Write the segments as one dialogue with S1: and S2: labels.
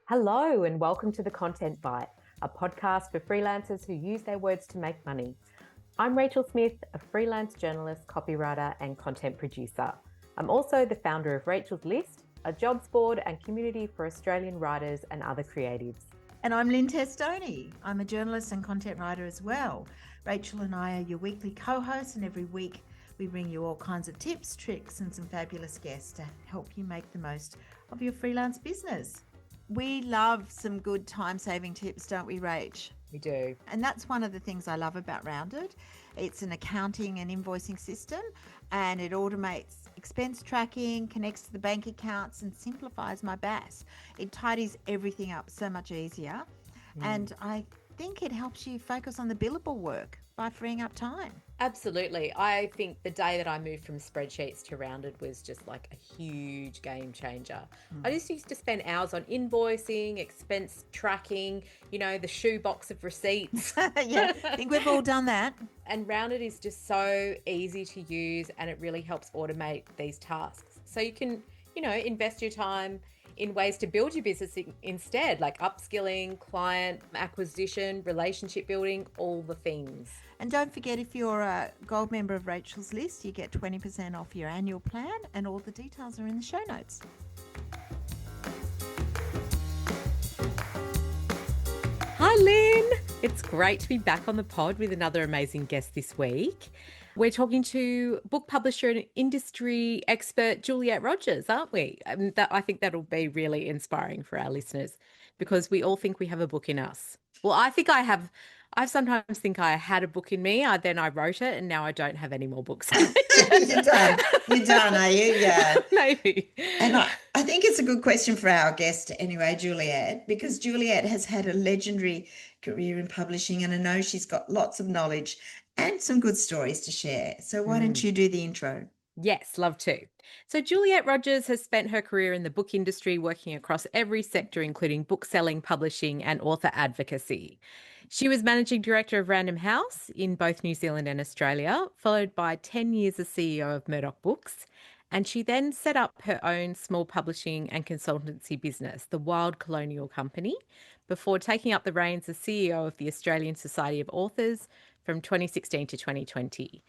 S1: Hello, and welcome to The Content Bite, a podcast for freelancers who use their words to make money. I'm Rachel Smith, a freelance journalist, copywriter, and content producer. I'm also the founder of Rachel's List, a jobs board and community for Australian writers and other creatives.
S2: And I'm Lynne Testoni. I'm a journalist and content writer as well. Rachel and I are your weekly co-hosts, and every week we bring you all kinds of tips, tricks, and some fabulous guests to help you make the most of your freelance business. We love some good time-saving tips, don't we, Rach?
S1: We do.
S2: And that's one of the things I love about Rounded. It's an accounting and invoicing system, and it automates expense tracking, connects to the bank accounts, and simplifies my BAS. It tidies everything up so much easier. And I think it helps you focus on the billable work by freeing up time.
S1: Absolutely. I think the day that I moved from spreadsheets to Rounded was just like a huge game changer. I just used to spend hours on invoicing, expense tracking, the shoebox of receipts.
S2: Yeah, I think we've all done that.
S1: And Rounded is just so easy to use, and it really helps automate these tasks. So you can, invest your time in ways to build your business instead, like upskilling, client acquisition, relationship building, all the things.
S2: And don't forget, if you're a gold member of Rachel's List, you get 20% off your annual plan, and all the details are in the show notes.
S1: Hi, Lynne. It's great to be back on the pod with another amazing guest this week. We're talking to book publisher and industry expert Juliet Rogers, aren't we? I think that'll be really inspiring for our listeners, because we all think we have a book in us. Well, I think I have. I sometimes think I had a book in me, then I wrote it, and now I don't have any more books.
S2: You're done, are you? Yeah.
S1: Maybe.
S2: And I think it's a good question for our guest anyway, Juliet, because Juliet has had a legendary career in publishing, and I know she's got lots of knowledge and some good stories to share. So why don't you do the intro?
S1: Yes, love to. So Juliet Rogers has spent her career in the book industry, working across every sector, including bookselling, publishing, and author advocacy. She was managing director of Random House in both New Zealand and Australia, followed by 10 years as CEO of Murdoch Books. And she then set up her own small publishing and consultancy business, the Wild Colonial Company, before taking up the reins as CEO of the Australian Society of Authors from 2016 to 2020.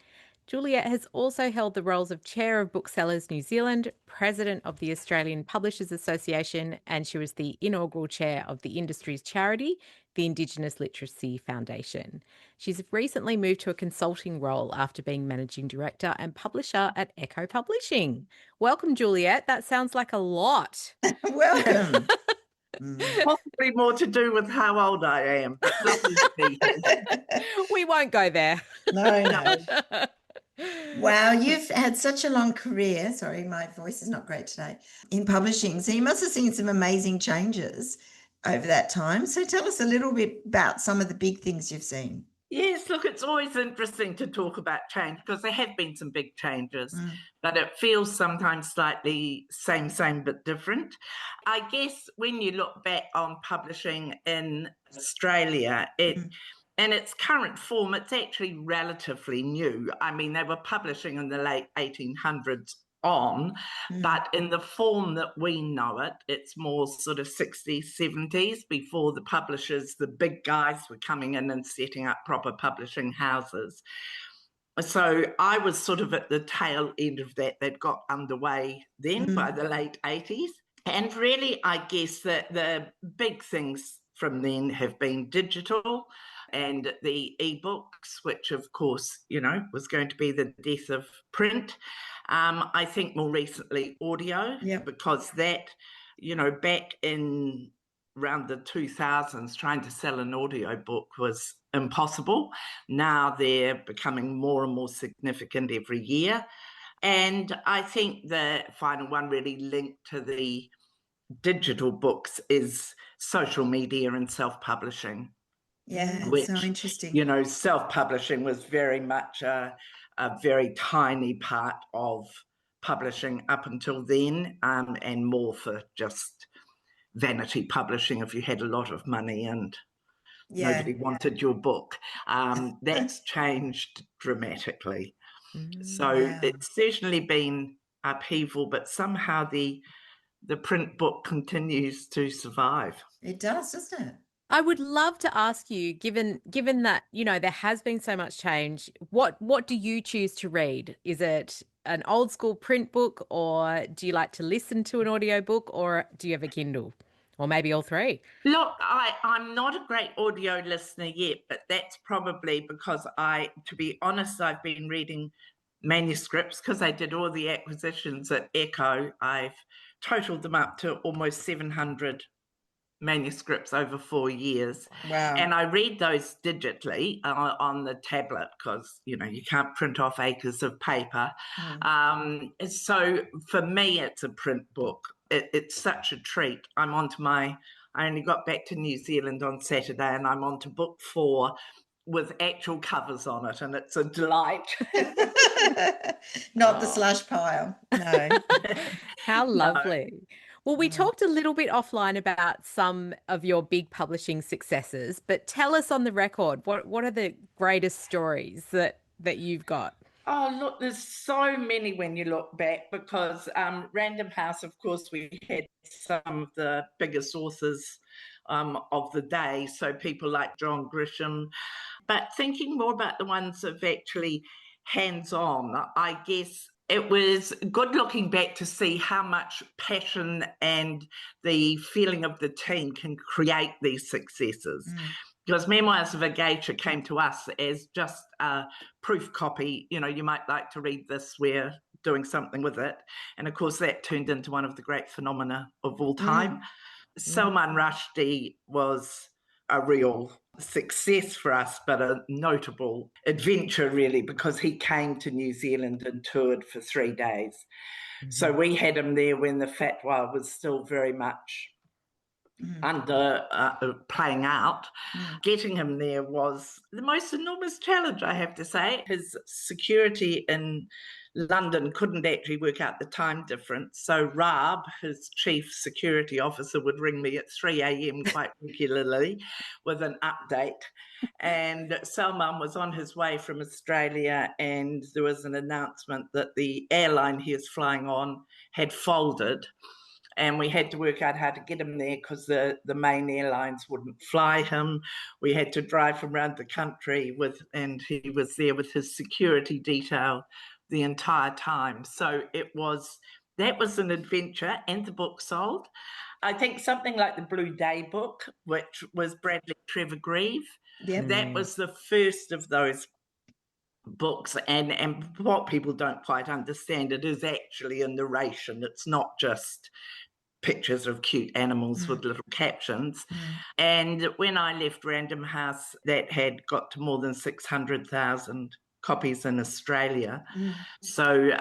S1: Juliet has also held the roles of Chair of Booksellers New Zealand, President of the Australian Publishers Association, and she was the inaugural Chair of the industry's charity, the Indigenous Literacy Foundation. She's recently moved to a consulting role after being Managing Director and Publisher at Echo Publishing. Welcome, Juliet. That sounds like a lot.
S2: Welcome.
S3: Possibly more to do with how old I am. But lovely speaking.
S1: We won't go there.
S2: No. Wow, you've had such a long career. Sorry, my voice is not great today. In publishing. So you must have seen some amazing changes over that time. So tell us a little bit about some of the big things you've seen.
S3: Yes, look, it's always interesting to talk about change, because there have been some big changes, but it feels sometimes slightly same, but different. I guess when you look back on publishing in Australia, in its current form, it's actually relatively new. I mean, they were publishing in the late 1800s but in the form that we know it, it's more sort of 60s, 70s, before the publishers, the big guys, were coming in and setting up proper publishing houses. So I was sort of at the tail end of that. They'd got underway then by the late 80s. And really, I guess that the big things from then have been digital and the ebooks, which of course, was going to be the death of print. I think more recently audio, because that, back in around the 2000s, trying to sell an audio book was impossible. Now they're becoming more and more significant every year. And I think the final one really linked to the digital books is social media and self-publishing.
S2: Yeah,
S3: which,
S2: so interesting.
S3: Self-publishing was very much a very tiny part of publishing up until then, and more for just vanity publishing if you had a lot of money and nobody wanted your book. That's changed dramatically. So it's certainly been upheaval, but somehow the the print book continues to survive.
S2: It does, doesn't it?
S1: I would love to ask you, given that, there has been so much change, what do you choose to read? Is it an old school print book, or do you like to listen to an audiobook, or do you have a Kindle? Or maybe all three?
S3: Look, I'm not a great audio listener yet, but that's probably because to be honest, I've been reading manuscripts because I did all the acquisitions at Echo. I've totaled them up to almost 700 manuscripts over 4 years.
S2: Wow.
S3: And I read those digitally on the tablet because, you can't print off acres of paper. So for me, it's a print book. It's such a treat. I only got back to New Zealand on Saturday, and I'm on to book 4 with actual covers on it, and it's a delight.
S2: Not the slush pile. No.
S1: How lovely.
S3: No.
S1: Well, we talked a little bit offline about some of your big publishing successes, but tell us on the record, what are the greatest stories that you've got?
S3: Oh, look, there's so many when you look back because Random House, of course, we had some of the biggest authors of the day, so people like John Grisham. But thinking more about the ones that are actually hands-on, I guess it was good looking back to see how much passion and the feeling of the team can create these successes. Because Memoirs of a Geisha came to us as just a proof copy. You might like to read this, we're doing something with it. And of course, that turned into one of the great phenomena of all time. Salman Rushdie was a real success for us, but a notable adventure, really, because he came to New Zealand and toured for 3 days. So we had him there when the fatwa was still very much under playing out. Getting him there was the most enormous challenge, I have to say. His security in London couldn't actually work out the time difference. So Raab, his chief security officer, would ring me at 3 a.m. quite regularly with an update. And Salman was on his way from Australia, and there was an announcement that the airline he was flying on had folded. And we had to work out how to get him there because the main airlines wouldn't fly him. We had to drive him around the country and he was there with his security detail the entire time. So that was an adventure, and the book sold. I think something like the Blue Day book, which was Bradley Trevor Grieve, that was the first of those books, and what people don't quite understand, it is actually a narration. It's not just pictures of cute animals with little captions. And when I left Random House, that had got to more than 600,000 copies in Australia. So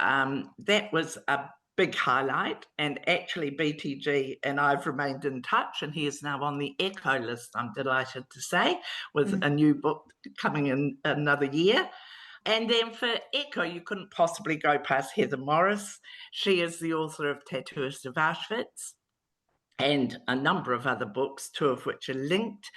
S3: that was a big highlight. And actually BTG and I've remained in touch, and he is now on the Echo list, I'm delighted to say, with a new book coming in another year. And then for Echo, you couldn't possibly go past Heather Morris. She is the author of Tattooist of Auschwitz and a number of other books, 2 of which are linked.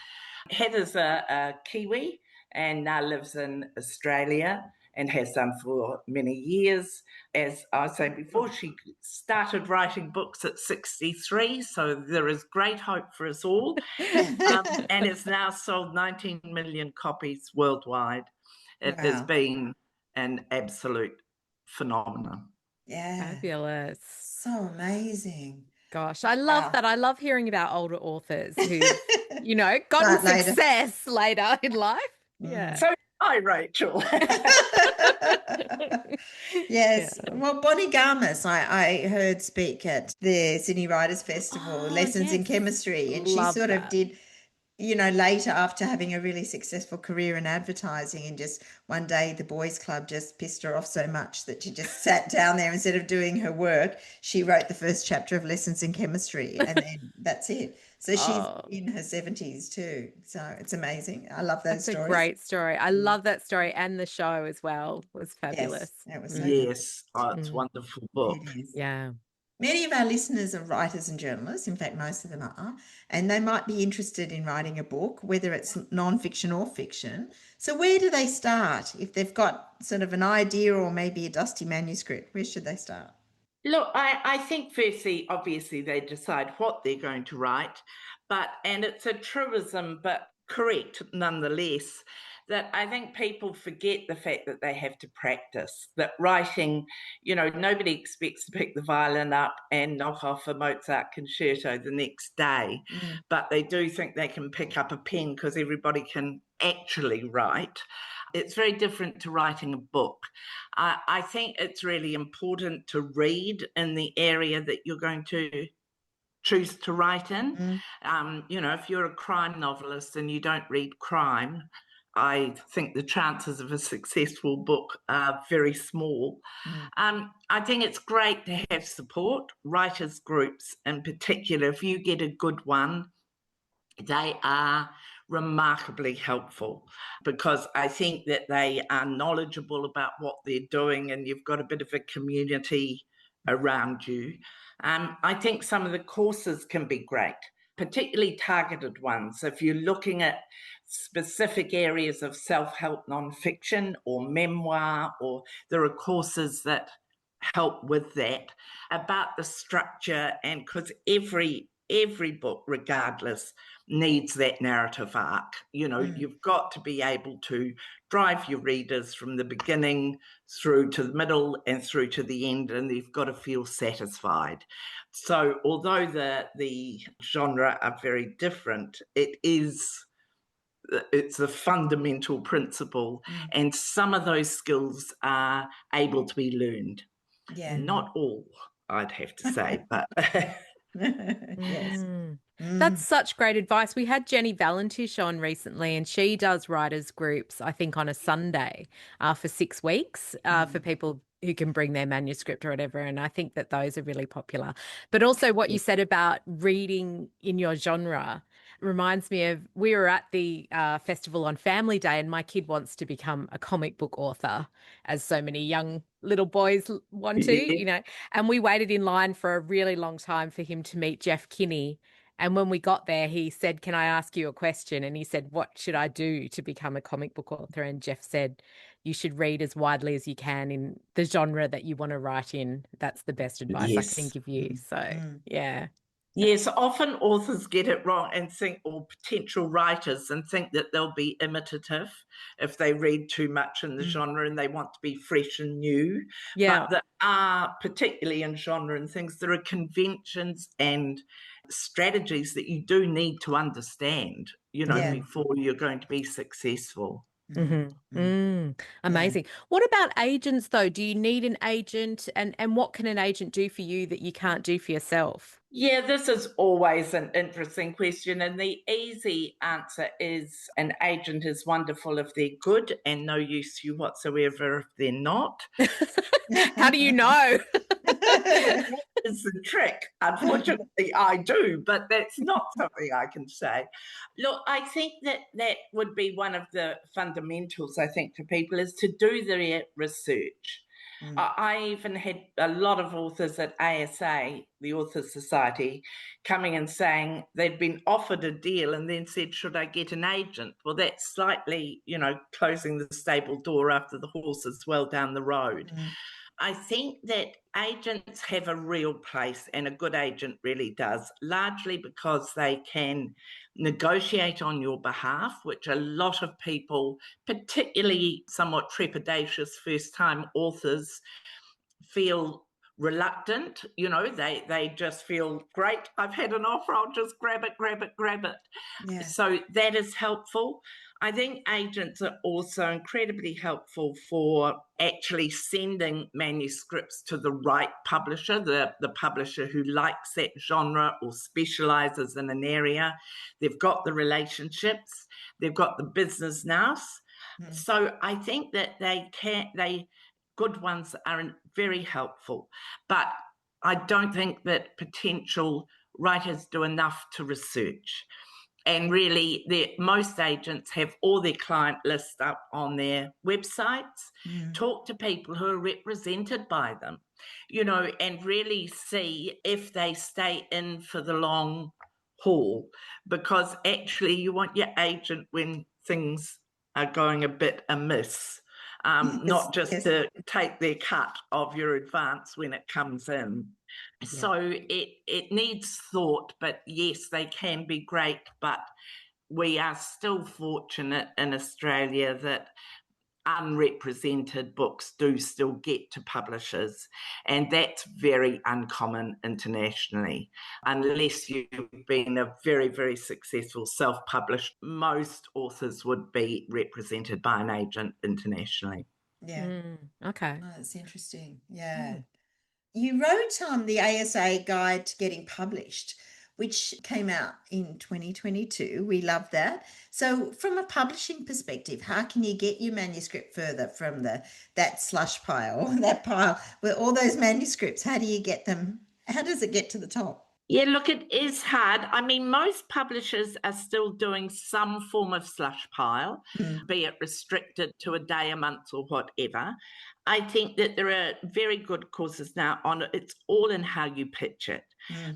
S3: Heather's a Kiwi and now lives in Australia and has done for many years. As I was saying before, she started writing books at 63, so there is great hope for us all. And it's now sold 19 million copies worldwide. It has been an absolute phenomenon.
S2: Yeah.
S1: Fabulous.
S2: So amazing.
S1: Gosh, I love that. I love hearing about older authors who, gotten success later in life. Yeah.
S3: So hi, Rachel.
S2: Yes. Yeah. Well, Bonnie Garmus, I heard speak at the Sydney Writers' Festival, Lessons in Chemistry, and she sort of did, later after having a really successful career in advertising, and just one day the boys' club just pissed her off so much that she just sat down there. Instead of doing her work, she wrote the first chapter of Lessons in Chemistry, and then that's it. So she's in her 70s too. So it's amazing. I love those stories.
S1: That's a great story. I love that story, and the show as well was fabulous.
S2: Yes, that was so
S3: good. It's a wonderful book.
S2: It is.
S1: Yeah.
S2: Many of our listeners are writers and journalists. In fact, most of them are, and they might be interested in writing a book, whether it's non-fiction or fiction. So where do they start? If they've got sort of an idea or maybe a dusty manuscript, where should they start?
S3: Look, I think firstly, obviously, they decide what they're going to write, and it's a truism, but correct nonetheless, that I think people forget the fact that they have to practice, that writing, nobody expects to pick the violin up and knock off a Mozart concerto the next day, but they do think they can pick up a pen because everybody can actually write. It's very different to writing a book. I think it's really important to read in the area that you're going to choose to write in. If you're a crime novelist and you don't read crime, I think the chances of a successful book are very small. I think it's great to have support, writers' groups in particular. If you get a good one, they are remarkably helpful because I think that they are knowledgeable about what they're doing and you've got a bit of a community around you. I think some of the courses can be great, particularly targeted ones. If you're looking at specific areas of self-help nonfiction or memoir, or there are courses that help with that, about the structure, and because every book, regardless, needs that narrative arc. You've got to be able to drive your readers from the beginning through to the middle and through to the end, and you've got to feel satisfied. So although the genre are very different, it's a fundamental principle, and some of those skills are able to be learned.
S2: Yeah.
S3: Not all, I'd have to say, but
S2: Yes.
S1: That's such great advice. We had Jenny Valentish on recently, and she does writers groups, I think, on a Sunday for 6 weeks for people who can bring their manuscript or whatever. And I think that those are really popular. But also what you said about reading in your genre reminds me of, we were at the festival on Family Day, and my kid wants to become a comic book author, as so many young little boys want to, and we waited in line for a really long time for him to meet Jeff Kinney. And when we got there, he said, "Can I ask you a question?" And he said, "What should I do to become a comic book author?" And Jeff said, "You should read as widely as you can in the genre that you want to write in. That's the best advice I can give you." So, yeah.
S3: Yes, often authors get it wrong and think, or potential writers, and think that they'll be imitative if they read too much in the genre and they want to be fresh and new.
S1: Yeah.
S3: But there are, particularly in genre and things, there are conventions and strategies that you do need to understand, before you're going to be successful.
S1: Amazing. What about agents, though? Do you need an agent? And what can an agent do for you that you can't do for yourself?
S3: Yeah, this is always an interesting question. And the easy answer is an agent is wonderful if they're good and no use to you whatsoever if they're not.
S1: How do you know?
S3: That is the trick. Unfortunately, I do, but that's not something I can say. Look, I think that would be one of the fundamentals, I think, for people is to do their research. I even had a lot of authors at ASA, the Authors Society, coming and saying they'd been offered a deal and then said, "Should I get an agent?" Well, that's slightly, closing the stable door after the horse is well down the road. I think that agents have a real place, and a good agent really does, largely because they can negotiate on your behalf, which a lot of people, particularly somewhat trepidatious first-time authors, feel reluctant. They just feel, great, I've had an offer, I'll just grab it.
S2: Yeah.
S3: So that is helpful. I think agents are also incredibly helpful for actually sending manuscripts to the right publisher, the publisher who likes that genre or specializes in an area. They've got the relationships, they've got the business nous. So I think that good ones are very helpful, but I don't think that potential writers do enough to research. And really, most agents have all their client lists up on their websites. Talk to people who are represented by them, and really see if they stay in for the long haul, because actually you want your agent when things are going a bit amiss. not just
S2: yes.
S3: to take their cut of your advance when it comes in.
S1: Yeah.
S3: So it needs thought, but yes, they can be great, but we are still fortunate in Australia that unrepresented books do still get to publishers, and that's very uncommon internationally. Unless you've been a very, very successful self-published, most authors would be represented by an agent internationally.
S2: Yeah.
S1: Okay.
S2: Oh, that's interesting. Yeah. You wrote on the ASA Guide to Getting Published, which came out in 2022. We love that. So from a publishing perspective, how can you get your manuscript further from that slush pile, that pile with all those manuscripts? How do you get them? How does it get to the top?
S3: Yeah, look, it is hard. I mean, most publishers are still doing some form of slush pile, be it restricted to a day, a month, or whatever. I think that there are very good courses now on it. It's all in how you pitch it.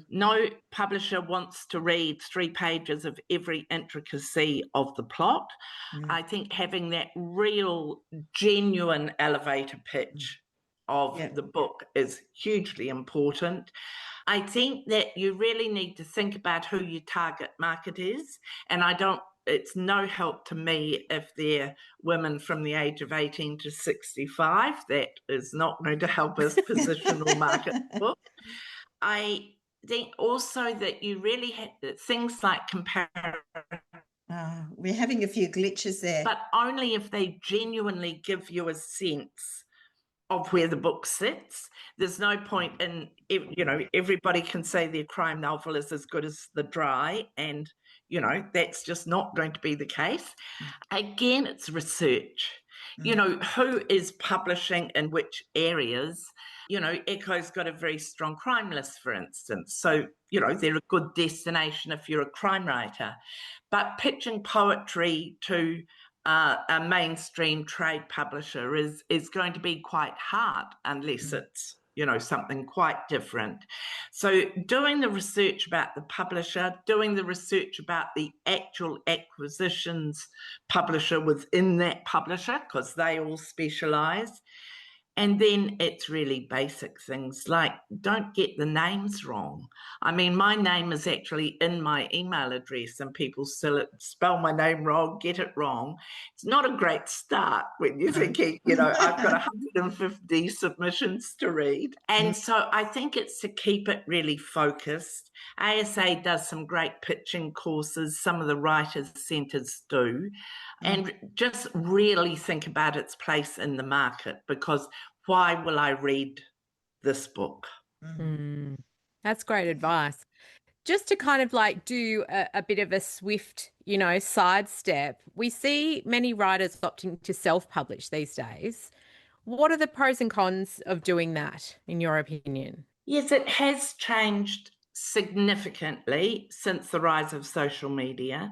S3: No publisher wants to read 3 pages of every intricacy of the plot. I think having that real, genuine elevator pitch of the book is hugely important. I think that you really need to think about who your target market is. And it's no help to me if they're women from the age of 18 to 65. That is not going to help us position or market the book. I think also that you really have things like comparison.
S2: We're having a few glitches there.
S3: But only if they genuinely give you a sense of where the book sits. There's no point in, everybody can say their crime novel is as good as The Dry, and, that's just not going to be the case. Again, it's research. Who is publishing in which areas? Echo's got a very strong crime list, for instance. So, they're a good destination if you're a crime writer. But pitching poetry to a mainstream trade publisher is going to be quite hard unless it's something quite different. So doing the research about the publisher, doing the research about the actual acquisitions publisher within that publisher, because they all specialize. And then it's really basic things like don't get the names wrong. I mean, my name is actually in my email address and people still spell my name wrong, get it wrong. It's not a great start when you're thinking, I've got 150 submissions to read. And so I think it's to keep it really focused. ASA does some great pitching courses. Some of the writers' centres do. And just really think about its place in the market, because why will I read this book?
S1: That's great advice. Just to kind of do a bit of a swift, sidestep, we see many writers opting to self-publish these days. What are the pros and cons of doing that, in your opinion?
S3: Yes, it has changed significantly since the rise of social media.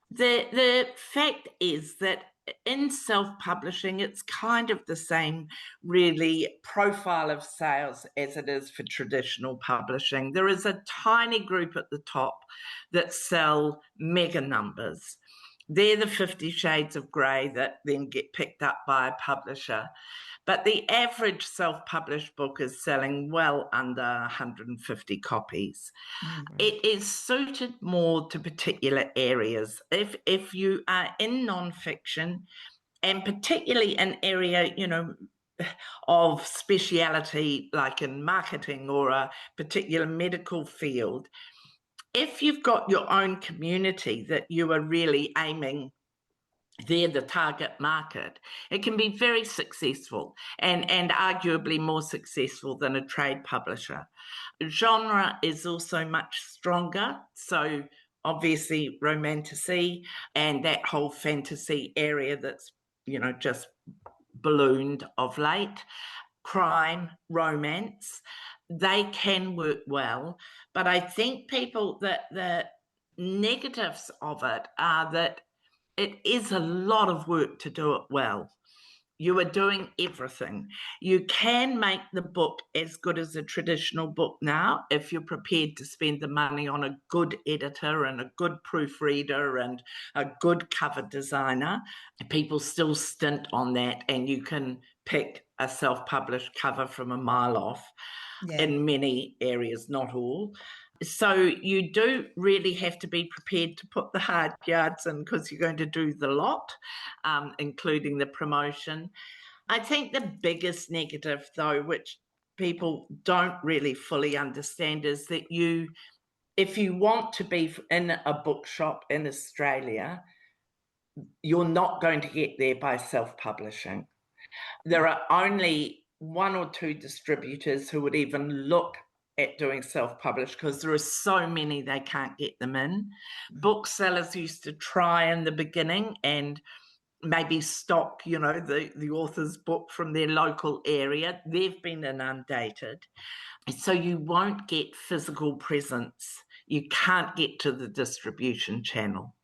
S3: The fact is that in self-publishing, it's kind of the same, really, profile of sales as it is for traditional publishing. There is a tiny group at the top that sell mega numbers. They're the 50 Shades of Grey that then get picked up by a publisher. But the average self-published book is selling well under 150 copies. It is suited more to particular areas. If you are in nonfiction, and particularly an area, of speciality, like in marketing or a particular medical field, if you've got your own community that you are really aiming, they're the target market, it can be very successful and arguably more successful than a trade publisher. Genre is also much stronger. So obviously romantasy and that whole fantasy area that's, just ballooned of late, crime, romance, they can work well. But I think the negatives of it are that it is a lot of work to do it well. you are doing everything. You can make the book as good as a traditional book now if you're prepared to spend the money on a good editor and a good proofreader and a good cover designer. People still stint on that, and you can pick a self-published cover from a mile off in many areas, not all. So you do really have to be prepared to put the hard yards in, because you're going to do the lot, including the promotion. I think the biggest negative, though, which people don't really fully understand, is that if you want to be in a bookshop in Australia, you're not going to get there by self-publishing. There are only one or two distributors who would even look at doing self-published, because there are so many they can't get them in. Booksellers used to try in the beginning and maybe stock, the author's book from their local area. They've been inundated. So you won't get physical presence. You can't get to the distribution channel.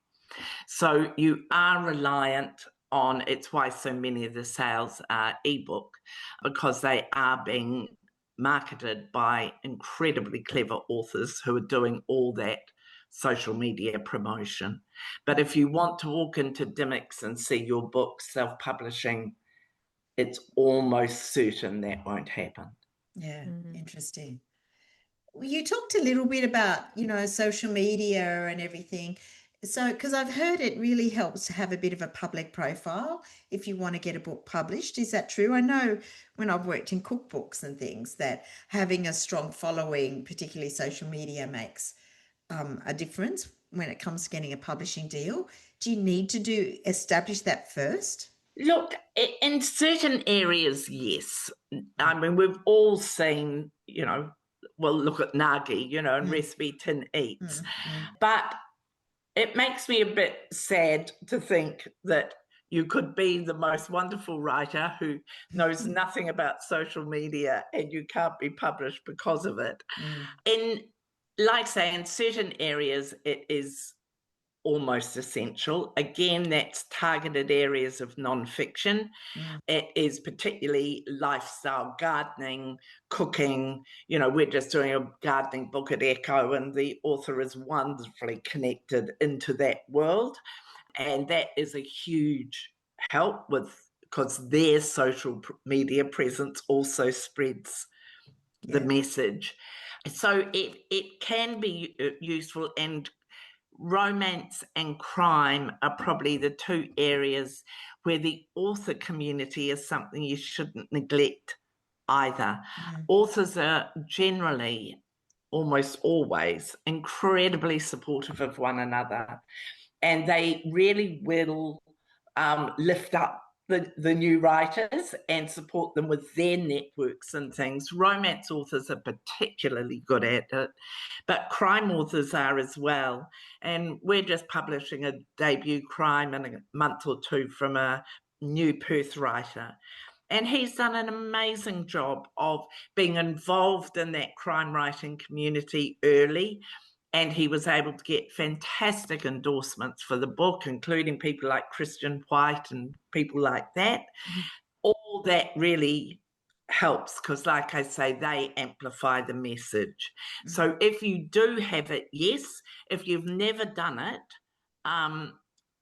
S3: So you are reliant on, it's why so many of the sales are ebook, because they are being marketed by incredibly clever authors who are doing all that social media promotion. But if you want to walk into Dymocks and see your book self-publishing, it's almost certain that won't happen.
S2: Yeah, interesting. Well, you talked a little bit about, social media and everything. So, because I've heard it really helps to have a bit of a public profile if you want to get a book published. Is that true? I know when I've worked in cookbooks and things that having a strong following, particularly social media, makes a difference when it comes to getting a publishing deal. Do you need to establish that first?
S3: Look, in certain areas, yes. I mean, we've all seen, well, look at Nagi, and Recipe Tin Eats. But it makes me a bit sad to think that you could be the most wonderful writer who knows nothing about social media and you can't be published because of it. Like say, in certain areas, it is almost essential. Again, that's targeted areas of non-fiction. It is particularly lifestyle, gardening, cooking. We're just doing a gardening book at Echo, and the author is wonderfully connected into that world. And that is a huge help because their social media presence also spreads the message. So it can be useful, and romance and crime are probably the two areas where the author community is something you shouldn't neglect either. Authors are generally, almost always, incredibly supportive of one another, and they really will lift up the new writers and support them with their networks and things. Romance authors are particularly good at it, but crime authors are as well. And we're just publishing a debut crime in a month or two from a new Perth writer. And he's done an amazing job of being involved in that crime writing community early. And he was able to get fantastic endorsements for the book, including people like Christian White and people like that. All that really helps because, like I say, they amplify the message. So if you do have it, yes. If you've never done it,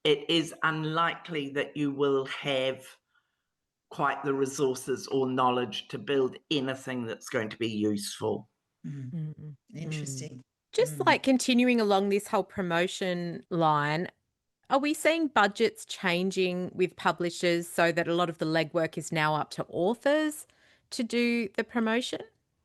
S3: it is unlikely that you will have quite the resources or knowledge to build anything that's going to be useful.
S2: Interesting.
S1: Just like continuing along this whole promotion line, are we seeing budgets changing with publishers so that a lot of the legwork is now up to authors to do the promotion?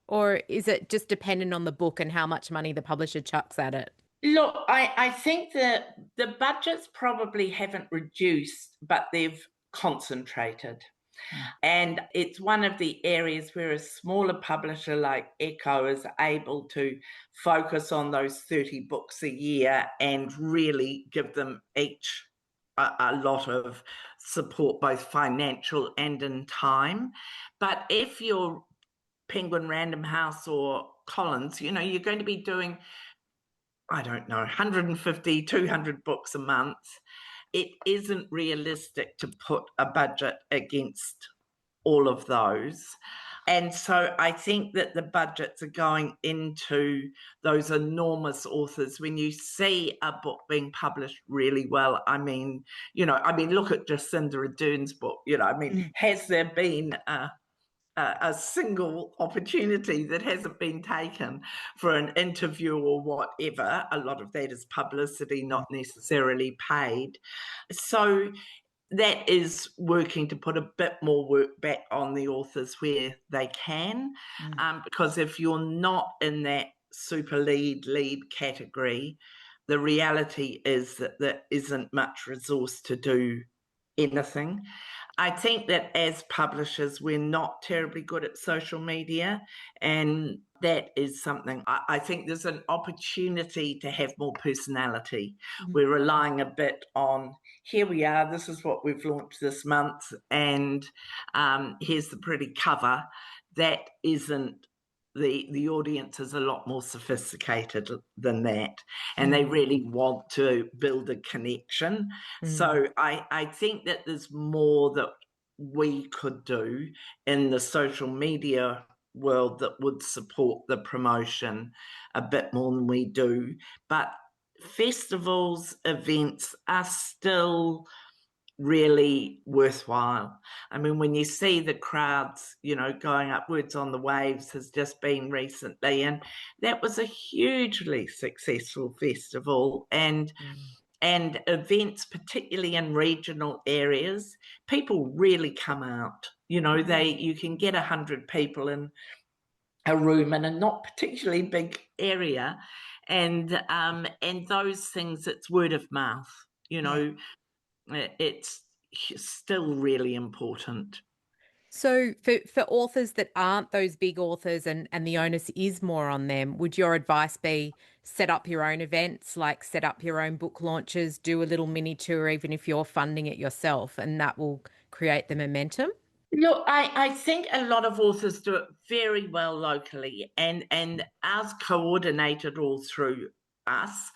S1: Or is it just dependent on the book and how much money the publisher chucks at it?
S3: Look, I think that the budgets probably haven't reduced, but they've concentrated. And it's one of the areas where a smaller publisher like Echo is able to focus on those 30 books a year and really give them each a lot of support, both financial and in time. But if you're Penguin Random House or Collins, you're going to be doing, I don't know, 150, 200 books a month. it isn't realistic to put a budget against all of those. And so I think that the budgets are going into those enormous authors. When you see a book being published really well, I mean, look at Jacinda Ardern's book. Has there been a single opportunity that hasn't been taken for an interview or whatever? A lot of that is publicity, not necessarily paid. So that is working to put a bit more work back on the authors where they can, because if you're not in that super lead category, the reality is that there isn't much resource to do anything. I think that as publishers, we're not terribly good at social media, and that is something I think there's an opportunity to have more personality. We're relying a bit on, here we are, this is what we've launched this month, and here's the pretty cover. That isn't, the audience is a lot more sophisticated than that, and they really want to build a connection. So I think that there's more that we could do in the social media world that would support the promotion a bit more than we do. But festivals, events are still really worthwhile. I mean, when you see the crowds, going upwards on the Waves has just been recently, and that was a hugely successful festival, and events, particularly in regional areas, people really come out. You can get 100 people in a room in a not particularly big area, and those things, it's word of mouth. It's still really important.
S1: So for authors that aren't those big authors and the onus is more on them, would your advice be set up your own events, like set up your own book launches, do a little mini tour, even if you're funding it yourself, and that will create the momentum?
S3: Look, I think a lot of authors do it very well locally, and ours coordinated all through us.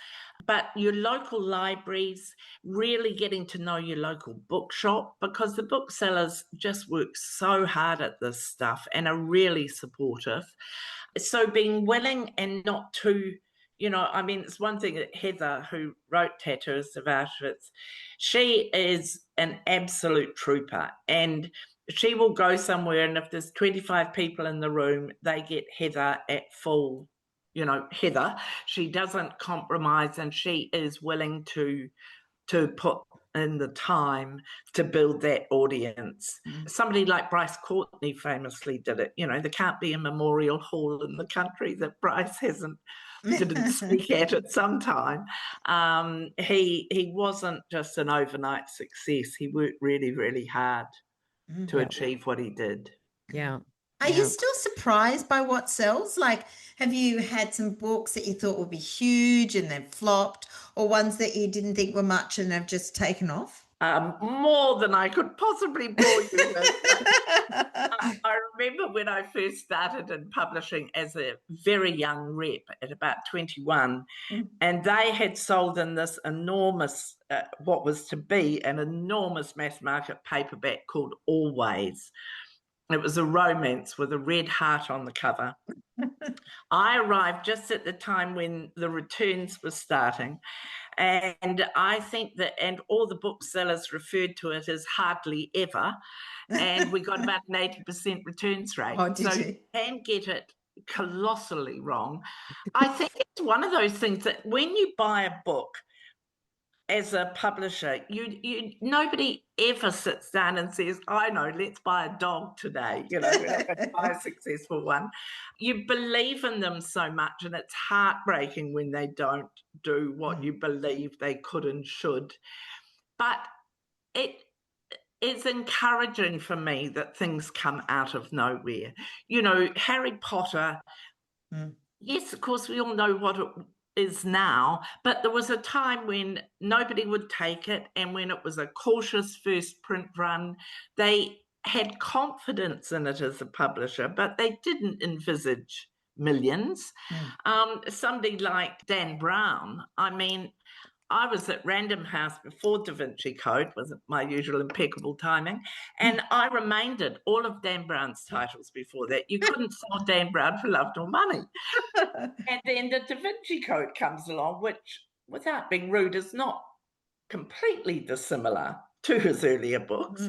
S3: But your local libraries, really getting to know your local bookshop, because the booksellers just work so hard at this stuff and are really supportive. So being willing and not too, it's one thing that Heather, who wrote Tattoos of Auschwitz, she is an absolute trooper, and she will go somewhere, and if there's 25 people in the room, they get Heather at full. Heather, she doesn't compromise, and she is willing to put in the time to build that audience. Somebody like Bryce Courtney famously did it. There can't be a memorial hall in the country that Bryce didn't speak at some time. He wasn't just an overnight success. He worked really, really hard to achieve what he did.
S1: Yeah.
S2: Are you still surprised by what sells? Like, have you had some books that you thought would be huge and they've flopped, or ones that you didn't think were much and have just taken off?
S3: More than I could possibly bore you with. I remember when I first started in publishing as a very young rep at about 21, and they had sold in this enormous, what was to be an enormous mass market paperback called Always. It was a romance with a red heart on the cover. I arrived just at the time when the returns were starting, and I think that, and all the booksellers referred to it as hardly ever, and we got about an 80% returns rate.
S2: Oh, did you?
S3: You can get it colossally wrong. I think it's one of those things that when you buy a book as a publisher, you nobody ever sits down and says, I know, let's buy a dog today, we're not going to buy a successful one. You believe in them so much, and it's heartbreaking when they don't do what you believe they could and should. But it is encouraging for me that things come out of nowhere. Harry Potter, yes, of course, we all know what it is now, but there was a time when nobody would take it, and when it was a cautious first print run, they had confidence in it as a publisher, but they didn't envisage millions. Somebody like Dan Brown, I was at Random House before Da Vinci Code, wasn't my usual impeccable timing, and I reminded all of Dan Brown's titles before that. You couldn't sell Dan Brown for love nor money. And then the Da Vinci Code comes along, which, without being rude, is not completely dissimilar to his earlier books.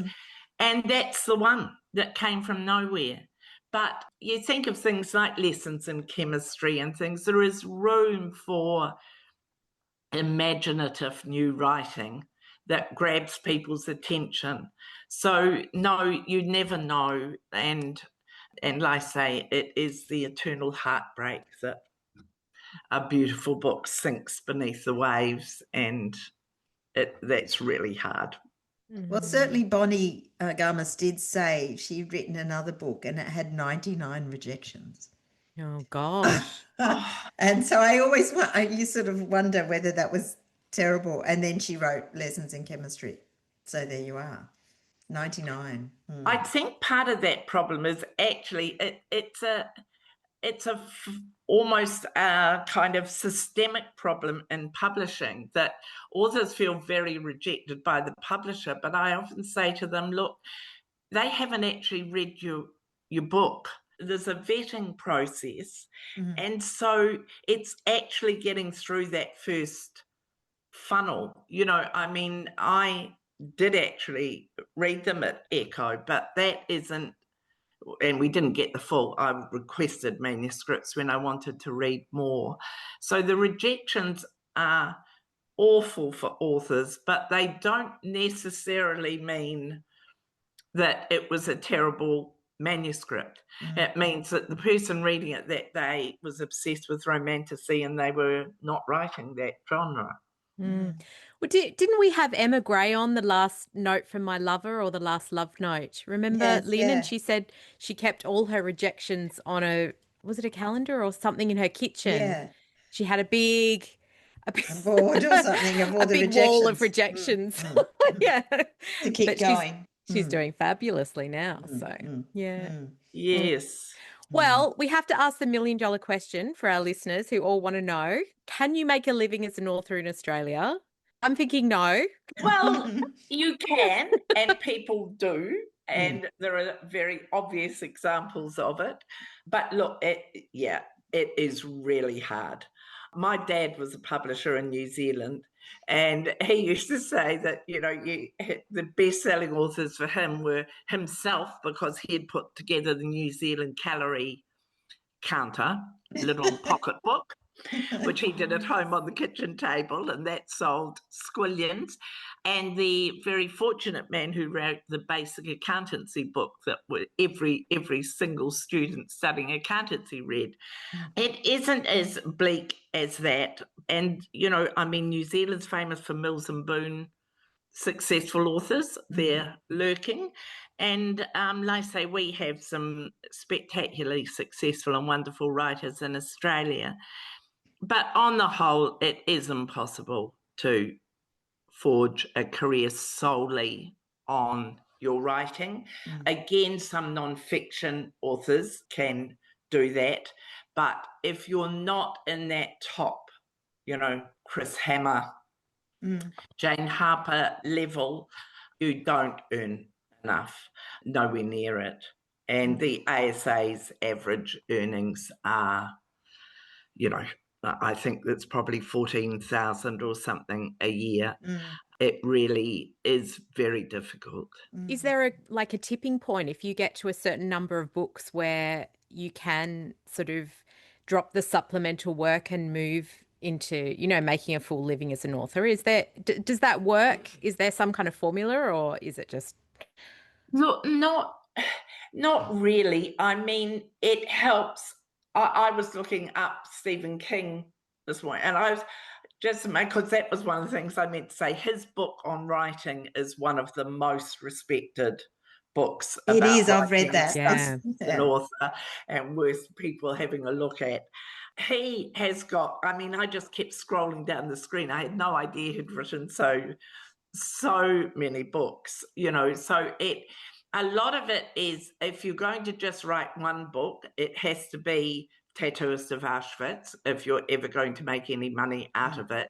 S3: And that's the one that came from nowhere. But you think of things like Lessons in Chemistry and things, there is room for imaginative new writing that grabs people's attention. So no, you never know. And like I say, it is the eternal heartbreak that a beautiful book sinks beneath the waves, and that's really hard.
S2: Well, certainly Bonnie Garmus did say she'd written another book and it had 99 rejections.
S1: Oh, gosh.
S2: And so you sort of wonder whether that was terrible. And then she wrote Lessons in Chemistry. So there you are, 99.
S3: I think part of that problem is actually it's almost a kind of systemic problem in publishing, that authors feel very rejected by the publisher. But I often say to them, look, they haven't actually read your book. There's a vetting process. And so it's actually getting through that first funnel. You know, I mean, I did actually read them at Echo, but that isn't, and we didn't get the full. I requested manuscripts when I wanted to read more. So the rejections are awful for authors, but they don't necessarily mean that it was a terrible manuscript. It means that the person reading it that day was obsessed with romantasy and they were not writing that genre.
S1: Well, didn't we have Emma Gray on The Last Note from My Lover, or The Last Love Note? Remember,
S2: Yes,
S1: Lynne?
S2: yeah.
S1: And she said she kept all her rejections on was it a calendar or something in her kitchen?
S2: Yeah.
S1: She had a big
S2: A board or something of all
S1: a
S2: the
S1: big wall of
S2: rejections.
S1: rejections. Yeah.
S2: To keep
S1: But
S2: going.
S1: she's doing fabulously now. So, yeah.
S3: Yes.
S1: Well, we have to ask the $1 million question for our listeners who all want to know. Can you make a living as an author in Australia? I'm thinking no.
S3: Well, you can, and people do, and there are very obvious examples of it. But look, it is really hard. My dad was a publisher in New Zealand, and he used to say that, you know, the best-selling authors for him were himself, because he had put together the New Zealand calorie counter, little pocket book, which he did at home on the kitchen table, and that sold squillions. And the very fortunate man who wrote the basic accountancy book that every single student studying accountancy read. It isn't as bleak as that. And, you know, I mean, New Zealand's famous for Mills and Boon successful authors. They're lurking. And like I say, we have some spectacularly successful and wonderful writers in Australia. But on the whole, it is impossible to forge a career solely on your writing. Again, some non-fiction authors can do that. But if you're not in that top, you know, Chris Hammer, Jane Harper level, you don't earn enough, nowhere near it. And the ASA's average earnings are, you know, I think that's probably 14,000 or something a year. It really is very difficult.
S1: Is there a tipping point if you get to a certain number of books where you can sort of drop the supplemental work and move into, you know, making a full living as an author? Is there, does that work? Is there some kind of formula, or is it just?
S3: Look, not really. I mean, it helps. I was looking up Stephen King this morning, and I was just, because that was one of the things I meant to say. His book on writing is one of the most respected books.
S2: It
S3: about
S2: is. I've
S3: writing
S2: read that.
S1: Yeah.
S3: as an author, and worth people having a look at. He has got, I mean, I just kept scrolling down the screen. I had no idea he'd written so many books, you know. So a lot of it is, if you're going to just write one book, it has to be Tattooist of Auschwitz if you're ever going to make any money out of it.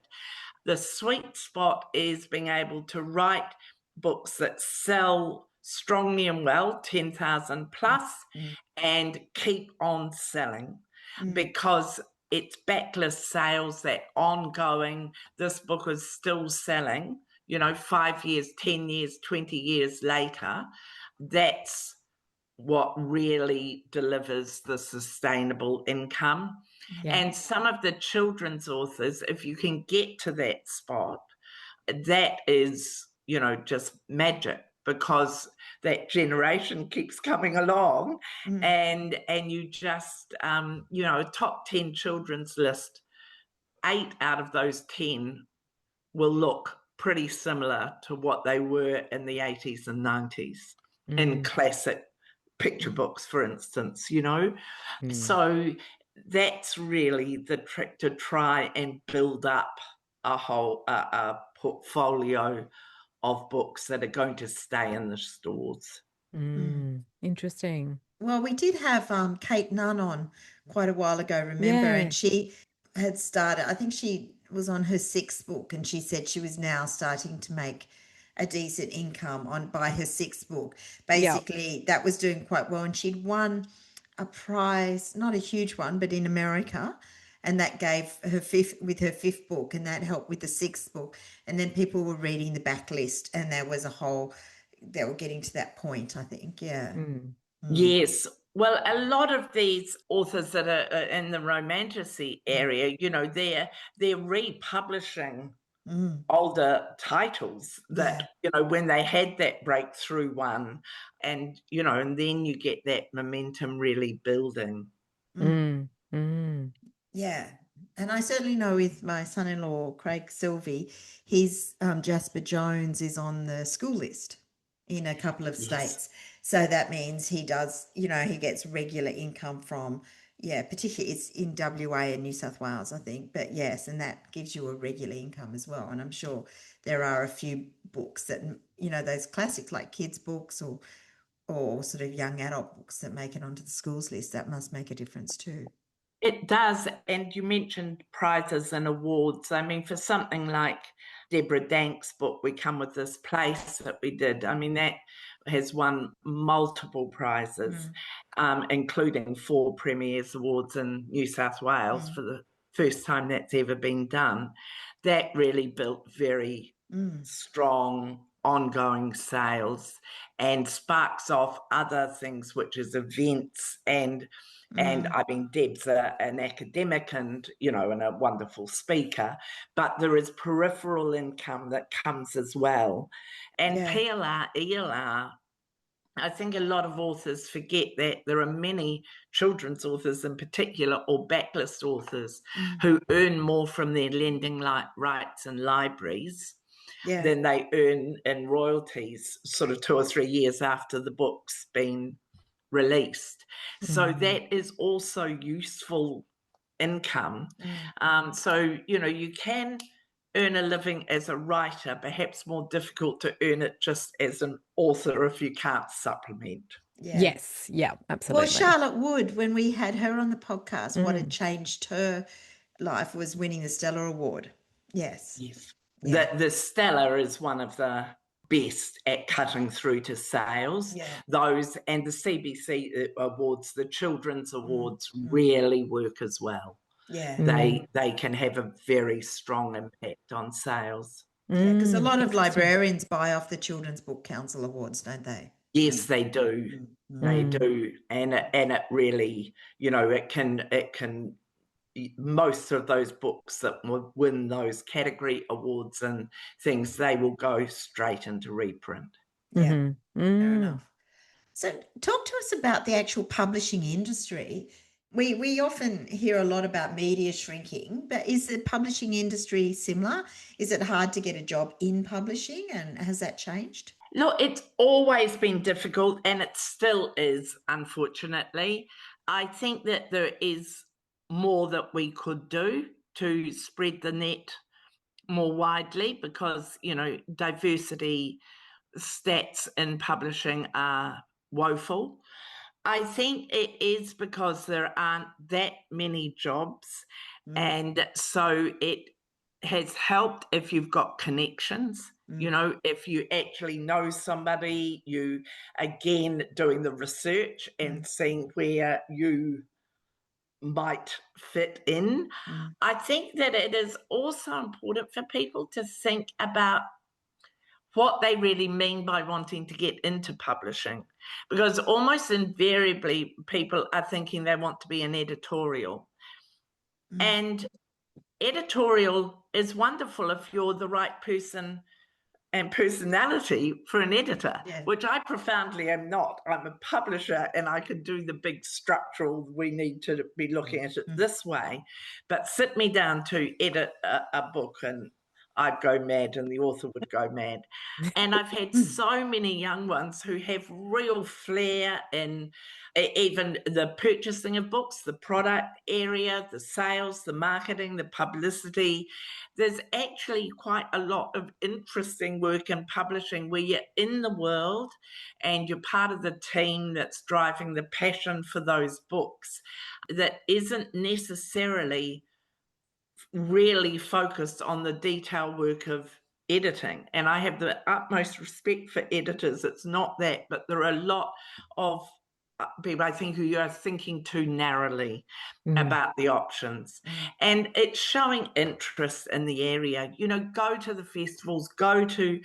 S3: The sweet spot is being able to write books that sell strongly and well, 10,000 plus, and keep on selling because it's backlist sales, that ongoing, this book is still selling, 5 years, 10 years, 20 years later. That's what really delivers the sustainable income.
S1: Yeah.
S3: And some of the children's authors, if you can get to that spot, that is, just magic, because that generation keeps coming along and you just, a top 10 children's list, 8 out of those 10 will look pretty similar to what they were in the 80s and 90s in classic picture books, for instance, So that's really the trick, to try and build up a whole a portfolio of books that are going to stay in the stores.
S1: Interesting.
S2: Well, we did have Kate Nunn on quite a while ago, remember?
S1: Yeah.
S2: And she had started, I think she was on her 6th book, and she said she was now starting to make a decent income by her 6th book. Basically, that was doing quite well, and she'd won a prize, not a huge one, but in America, and that gave her with her 5th book, and that helped with the 6th book. And then people were reading the backlist, and there was they were getting to that point, I think. Yeah.
S3: Yes. Well, a lot of these authors that are in the romantasy area, they're republishing older titles that, when they had that breakthrough one, and, and then you get that momentum really building.
S2: Yeah. And I certainly know with my son-in-law, Craig Silvey, his Jasper Jones is on the school list in a couple of states. So that means he does, he gets regular income from, particularly it's in WA and New South Wales, I think. But yes, and that gives you a regular income as well. And I'm sure there are a few books that, those classics like kids' books or sort of young adult books that make it onto the schools list. That must make a difference too.
S3: It does. And you mentioned prizes and awards. I mean, for something like Deborah Dank's book, We Come With This Place, that we did, I mean, that has won multiple prizes, including 4 Premier's Awards in New South Wales for the first time that's ever been done. That really built very strong ongoing sales and sparks off other things, which is events and I mean, Deb's an academic and, and a wonderful speaker, but there is peripheral income that comes as well. And PLR, ELR, I think a lot of authors forget that there are many children's authors in particular, or backlist authors, who earn more from their lending rights in libraries than they earn in royalties sort of 2 or 3 years after the book's been released. So that is also useful income. So, you can earn a living as a writer, perhaps more difficult to earn it just as an author if you can't supplement.
S1: Yes. Yeah, absolutely.
S2: Well, Charlotte Wood, when we had her on the podcast, what had changed her life was winning the Stella Award. Yes.
S3: The Stella is one of the best at cutting through to sales. Those and the CBC awards, the children's awards, really work as well. They can have a very strong impact on sales.
S2: Because a lot of librarians buy off the Children's Book Council awards, don't they?
S3: Yes, they do. They do, and it really, it can. Most of those books that will win those category awards and things, they will go straight into reprint.
S2: Yeah, fair enough. So talk to us about the actual publishing industry. We often hear a lot about media shrinking, but is the publishing industry similar? Is it hard to get a job in publishing, and has that changed?
S3: Look, it's always been difficult, and it still is, unfortunately. I think that there is more that we could do to spread the net more widely, because, diversity stats in publishing are woeful. I think it is because there aren't that many jobs, and so it has helped if you've got connections. You know, if you actually know somebody, you again doing the research and seeing where you might fit in. I think that it is also important for people to think about what they really mean by wanting to get into publishing, because almost invariably people are thinking they want to be an editorial. And editorial is wonderful if you're the right person and personality for an editor, which I profoundly am not. I'm a publisher and I can do the big structural, we need to be looking at it this way, but sit me down to edit a book and I'd go mad and the author would go mad. And I've had so many young ones who have real flair in even the purchasing of books, the product area, the sales, the marketing, the publicity. There's actually quite a lot of interesting work in publishing where you're in the world and you're part of the team that's driving the passion for those books that isn't necessarily really focused on the detail work of editing. And I have the utmost respect for editors. It's not that, but there are a lot of people, I think, who are thinking too narrowly about the options. And it's showing interest in the area. You know, go to the festivals, go to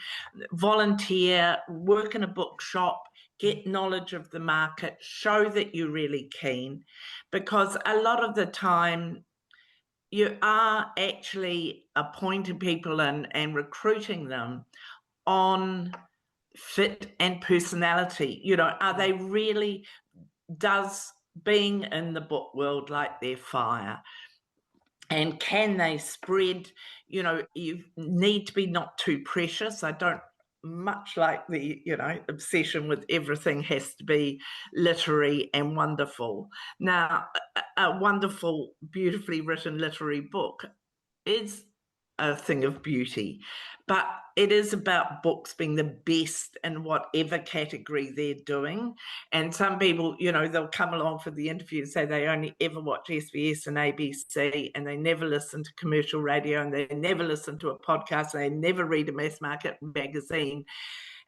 S3: volunteer, work in a bookshop, get knowledge of the market, show that you're really keen, because a lot of the time you are actually appointing people and recruiting them on fit and personality. You know, are they really, does being in the book world light their fire? And can they spread, you know, you need to be not too precious. I don't much like the, you know, obsession with everything has to be literary and wonderful. Now, a wonderful, beautifully written literary book is a thing of beauty, but it is about books being the best in whatever category they're doing. And some people, you know, they'll come along for the interview and say they only ever watch SBS and ABC and they never listen to commercial radio and they never listen to a podcast and they never read a mass market magazine.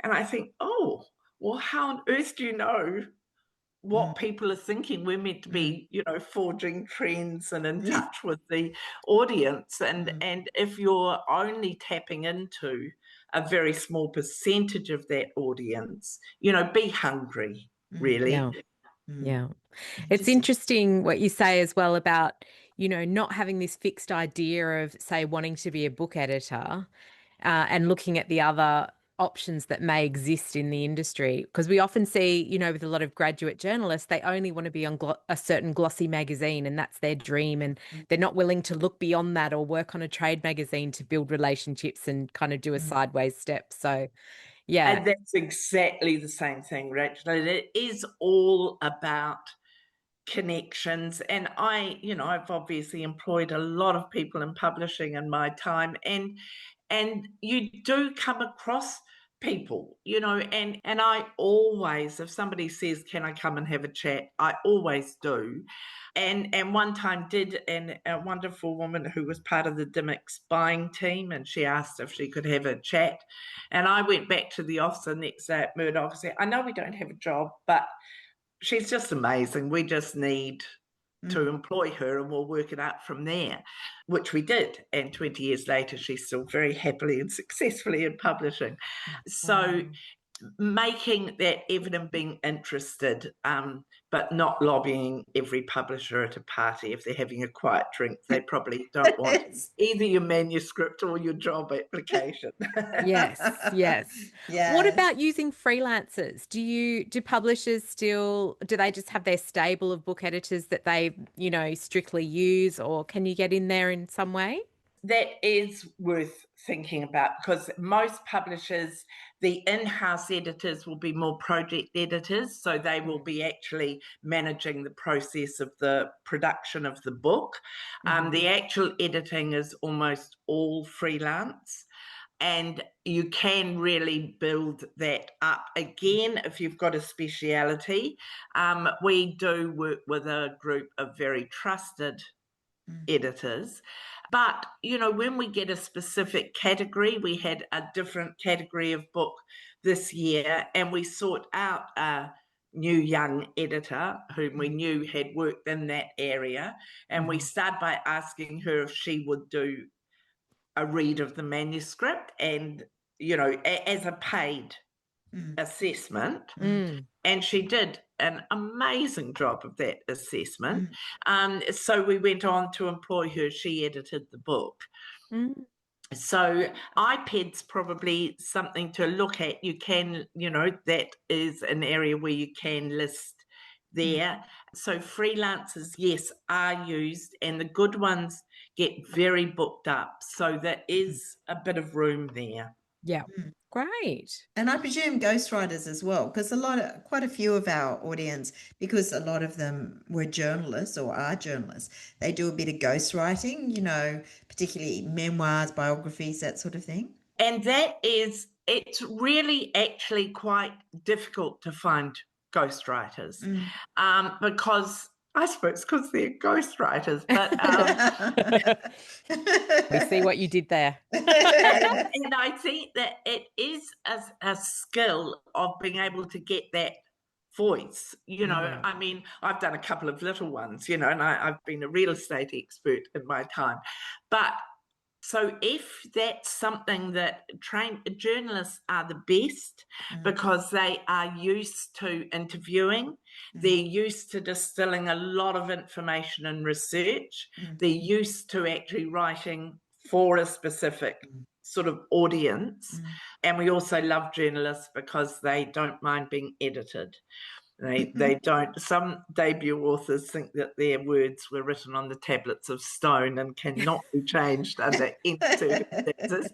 S3: And I think, oh, well, how on earth do you know what people are thinking? We're meant to be, you know, forging trends and in touch with the audience. And if you're only tapping into a very small percentage of that audience, you know, be hungry, really.
S1: Yeah. It's interesting what you say as well about, you know, not having this fixed idea of, say, wanting to be a book editor and looking at the other options that may exist in the industry. Because we often see, you know, with a lot of graduate journalists, they only want to be on a certain glossy magazine and that's their dream. And they're not willing to look beyond that or work on a trade magazine to build relationships and kind of do a sideways step. So, yeah.
S3: And that's exactly the same thing, Rachel. It is all about connections. And you know, I've obviously employed a lot of people in publishing in my time, and you do come across people, you know, and I always, if somebody says, can I come and have a chat, I always do. And one time did, and a wonderful woman who was part of the Dimmicks buying team, and she asked if she could have a chat. And I went back to the office the next day at Murdoch and said, I know we don't have a job, but she's just amazing. We just need to employ her and we'll work it out from there, which we did. And 20 years later, she's still very happily and successfully in publishing. So making that evident, being interested, but not lobbying every publisher at a party. If they're having a quiet drink, they probably don't want either your manuscript or your job application.
S1: Yes. What about using freelancers? Do publishers still, do they just have their stable of book editors that they, you know, strictly use, or can you get in there in some way?
S3: That is worth thinking about, because most publishers, the in-house editors will be more project editors, so they will be actually managing the process of the production of the book. The actual editing is almost all freelance, and you can really build that up. Again, if you've got a speciality, we do work with a group of very trusted editors. But, when we get a specific category, we had a different category of book this year, and we sought out a new young editor whom we knew had worked in that area. And we started by asking her if she would do a read of the manuscript and, as a paid assessment. And she did an amazing job of that assessment. So we went on to employ her. She edited the book. So iPad's probably something to look at. You can, that is an area where you can list there. So freelancers, yes, are used, and the good ones get very booked up. So there is a bit of room there.
S1: Yeah. Great.
S2: And I presume ghostwriters as well, because quite a few of our audience, because a lot of them were journalists or are journalists, they do a bit of ghostwriting, particularly memoirs, biographies, that sort of thing.
S3: And it's really actually quite difficult to find ghostwriters because I suppose because they're ghostwriters, but
S1: we see what you did there.
S3: and I think that it is a skill of being able to get that voice. I mean, I've done a couple of little ones, and I've been a real estate expert in my time, but so if that's something that trained journalists are the best because they are used to interviewing, they're used to distilling a lot of information and research, they're used to actually writing for a specific sort of audience. And we also love journalists because they don't mind being edited. They don't. Some debut authors think that their words were written on the tablets of stone and cannot be changed under any circumstances.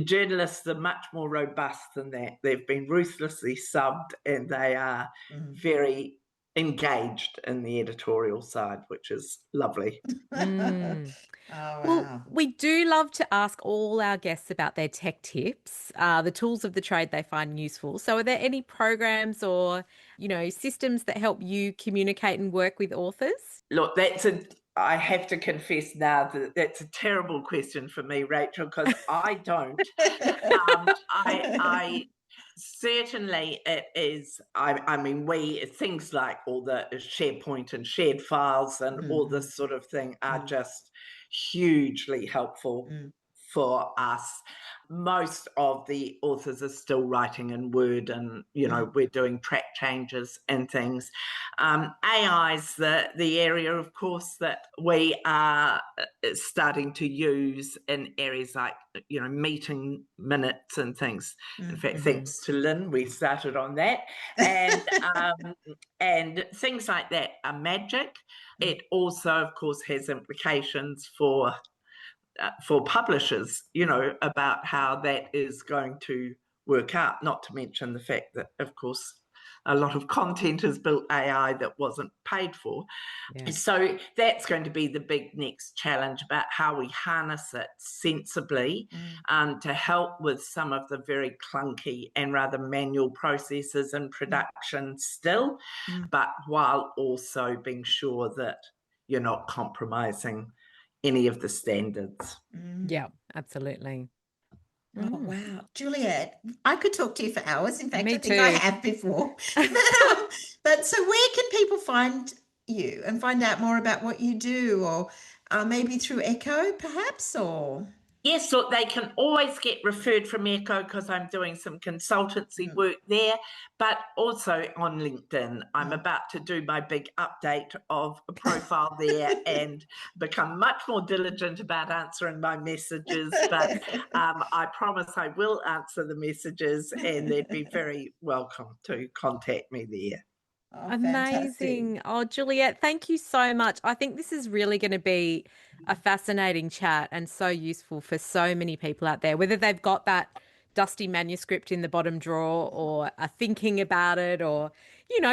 S3: Journalists are much more robust than that. They've been ruthlessly subbed, and they are very engaged in the editorial side, which is lovely.
S2: Oh, wow.
S1: Well, we do love to ask all our guests about their tech tips, the tools of the trade they find useful. So are there any programs or, systems that help you communicate and work with authors?
S3: Look, I have to confess now that that's a terrible question for me, Rachel, because I don't. I certainly it is. I mean, things like all the SharePoint and shared files and all this sort of thing are just hugely helpful for us. Most of the authors are still writing in Word, and we're doing track changes and things. AI is the area, of course, that we are starting to use in areas like meeting minutes and things. In fact, thanks to Lynne, we started on that, and things like that are magic. It also, of course, has implications for publishers, about how that is going to work out, not to mention the fact that, of course, a lot of content is built AI that wasn't paid for. Yeah. So that's going to be the big next challenge about how we harness it sensibly to help with some of the very clunky and rather manual processes in production still, but while also being sure that you're not compromising any of the standards.
S1: Yeah, absolutely.
S2: Oh, wow. Juliet, I could talk to you for hours. In fact,
S1: Me
S2: I think
S1: too.
S2: I have before. But so where can people find you and find out more about what you do, or maybe through Echo perhaps, or...
S3: Yes, look, they can always get referred from Echo because I'm doing some consultancy work there, but also on LinkedIn. I'm about to do my big update of a profile there and become much more diligent about answering my messages, but I promise I will answer the messages, and they'd be very welcome to contact me there.
S2: Oh,
S1: amazing.
S2: fantastic.
S1: Oh, Juliet, thank you so much. I think this is really going to be a fascinating chat and so useful for so many people out there, whether they've got that dusty manuscript in the bottom drawer or are thinking about it, or,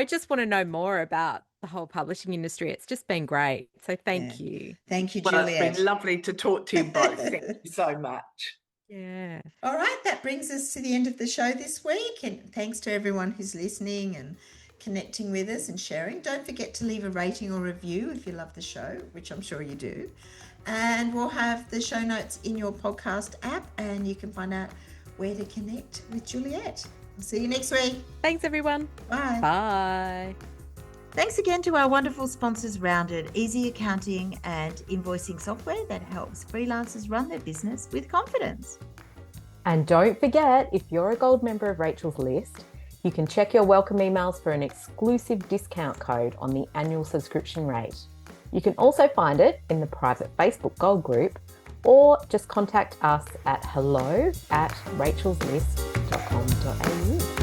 S1: just want to know more about the whole publishing industry. It's just been great. So thank you.
S2: Thank you,
S3: Well,
S2: Juliet.
S3: it's been lovely to talk to you both. Thank you so much.
S1: Yeah.
S2: All right, that brings us to the end of the show this week, and thanks to everyone who's listening and connecting with us and sharing. Don't forget to leave a rating or review if you love the show, which I'm sure you do. And we'll have the show notes in your podcast app, and you can find out where to connect with Juliet. I'll see you next week.
S1: Thanks, everyone.
S2: Bye.
S1: Bye.
S2: Thanks again to our wonderful sponsors, Rounded, easy accounting and invoicing software that helps freelancers run their business with confidence.
S1: And don't forget, if you're a gold member of Rachel's List, you can check your welcome emails for an exclusive discount code on the annual subscription rate. You can also find it in the private Facebook Gold group, or just contact us at hello@rachelslist.com.au.